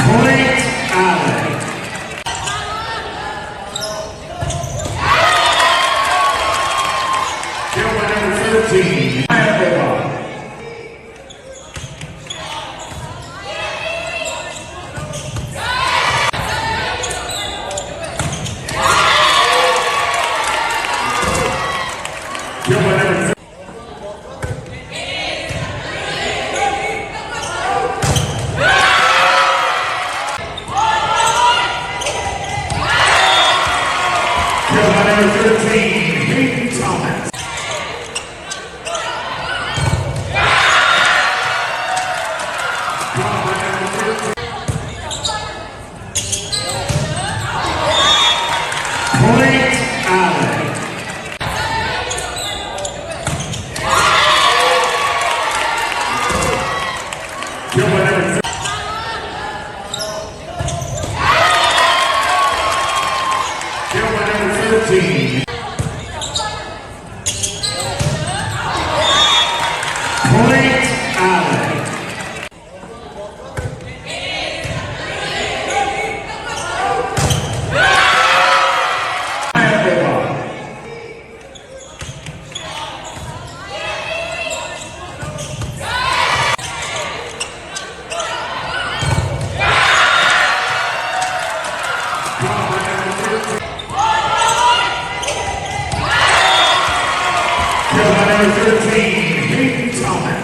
Point Alley. Kill by number 13, Iowa. Kill by number 13. Kill by number 13, Hayden Thomas. Kill by number 13. Point Alley. Kill by number 13. Kill by number 13. Point Alley. Iowa. Kill by number 13, Hayden Thomas.